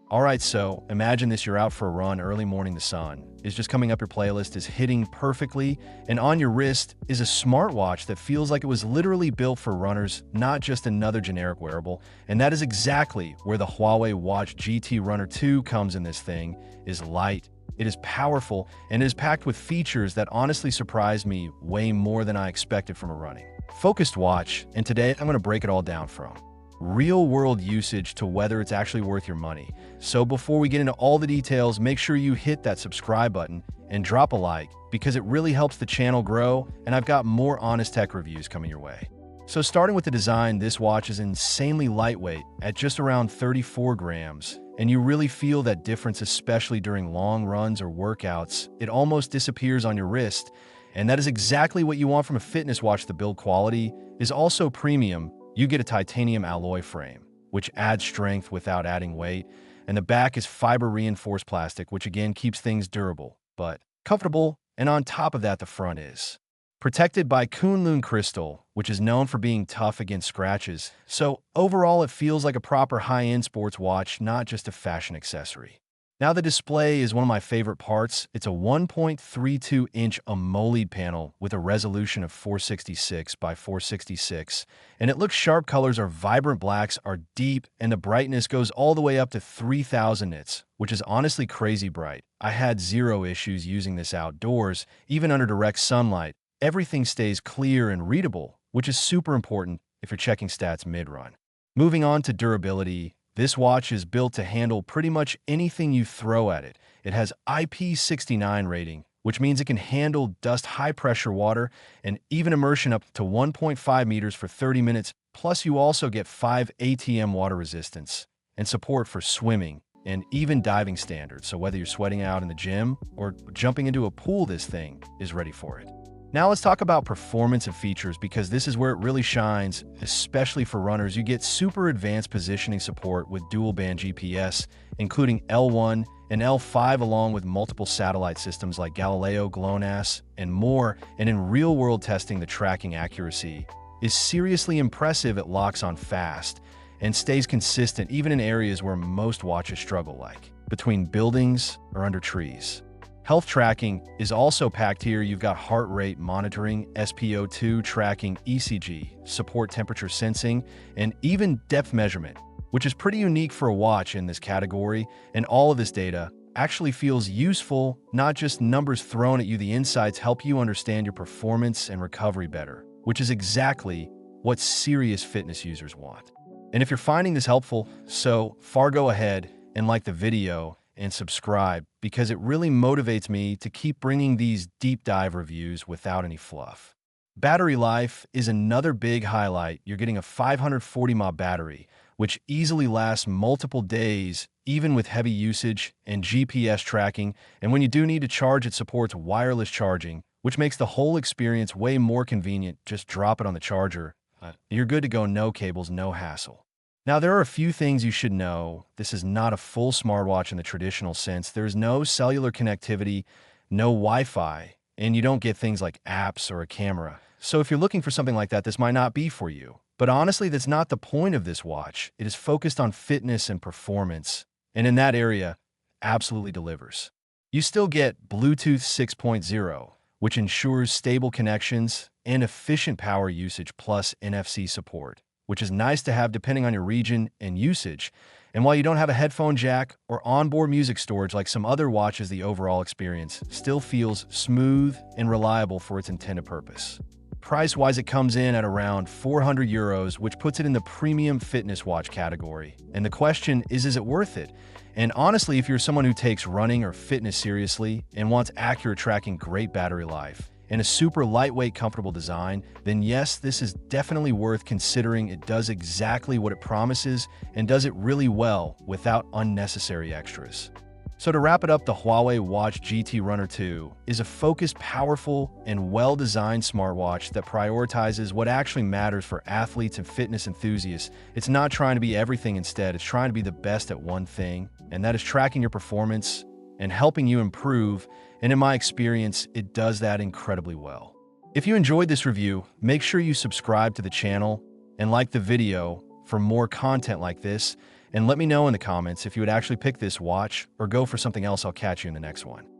Alright, so imagine this: you're out for a run early morning, the sun is just coming up, your playlist is hitting perfectly, and on your wrist is a smartwatch that feels like it was literally built for runners, not just another generic wearable. And that is exactly where the Huawei Watch GT Runner 2 comes in. This thing is light, it is powerful, and it is packed with features that honestly surprised me way more than I expected from a running focused watch. And today I'm going to break it all down from real-world usage to whether it's actually worth your money. So before we get into all the details, make sure you hit that subscribe button and drop a like, because it really helps the channel grow, and I've got more honest tech reviews coming your way. So starting with the design, this watch is insanely lightweight at just around 34 grams, and you really feel that difference, especially during long runs or workouts. It almost disappears on your wrist, and that is exactly what you want from a fitness watch. The build quality is also premium. You get a titanium alloy frame, which adds strength without adding weight, and the back is fiber-reinforced plastic, which again keeps things durable but comfortable, and on top of that, the front is protected by Kunlun crystal, which is known for being tough against scratches. So overall, it feels like a proper high-end sports watch, not just a fashion accessory. Now, the display is one of my favorite parts. It's a 1.32-inch AMOLED panel with a resolution of 466 by 466, and it looks sharp. Colors are vibrant, blacks are deep, and the brightness goes all the way up to 3000 nits, which is honestly crazy bright. I had zero issues using this outdoors, even under direct sunlight. Everything stays clear and readable, which is super important if you're checking stats mid-run. Moving on to durability, this watch is built to handle pretty much anything you throw at it. It has IP69 rating, which means it can handle dust, high-pressure water, and even immersion up to 1.5 meters for 30 minutes. Plus, you also get 5 ATM water resistance and support for swimming and even diving standards. So whether you're sweating out in the gym or jumping into a pool, this thing is ready for it. Now let's talk about performance and features, because this is where it really shines, especially for runners. You get super advanced positioning support with dual-band GPS, including L1 and L5, along with multiple satellite systems like GALILEO, GLONASS, and more. And in real-world testing, the tracking accuracy is seriously impressive. It locks on fast and stays consistent even in areas where most watches struggle, like between buildings or under trees. Health tracking is also packed here. You've got heart rate monitoring, SpO2 tracking, ECG, support temperature sensing, and even depth measurement, which is pretty unique for a watch in this category. And all of this data actually feels useful, not just numbers thrown at you. The insights help you understand your performance and recovery better, which is exactly what serious fitness users want. And if you're finding this helpful so far, go ahead and like the video and subscribe, because it really motivates me to keep bringing these deep dive reviews without any fluff. Battery life is another big highlight. You're getting a 540 mAh battery, which easily lasts multiple days, even with heavy usage and GPS tracking. And when you do need to charge, it supports wireless charging, which makes the whole experience way more convenient. Just drop it on the charger. You're good to go. No cables, no hassle. Now, there are a few things you should know. This is not a full smartwatch in the traditional sense. There's no cellular connectivity, no Wi-Fi, and you don't get things like apps or a camera. So if you're looking for something like that, this might not be for you. But honestly, that's not the point of this watch. It is focused on fitness and performance, and in that area, absolutely delivers. You still get Bluetooth 6.0, which ensures stable connections and efficient power usage, plus NFC support, which is nice to have depending on your region and usage. And while you don't have a headphone jack or onboard music storage like some other watches, the overall experience still feels smooth and reliable for its intended purpose. Price-wise, it comes in at around 400 euros, which puts it in the premium fitness watch category. And the question is it worth it? And honestly, if you're someone who takes running or fitness seriously and wants accurate tracking, great battery life, and a super lightweight, comfortable design, then yes, this is definitely worth considering. It does exactly what it promises and does it really well without unnecessary extras. So to wrap it up, the Huawei Watch GT Runner 2 is a focused, powerful, and well-designed smartwatch that prioritizes what actually matters for athletes and fitness enthusiasts. It's not trying to be everything. Instead, it's trying to be the best at one thing, and that is tracking your performance and helping you improve. And in my experience, it does that incredibly well. If you enjoyed this review, make sure you subscribe to the channel and like the video for more content like this. And let me know in the comments if you would actually pick this watch or go for something else. I'll catch you in the next one.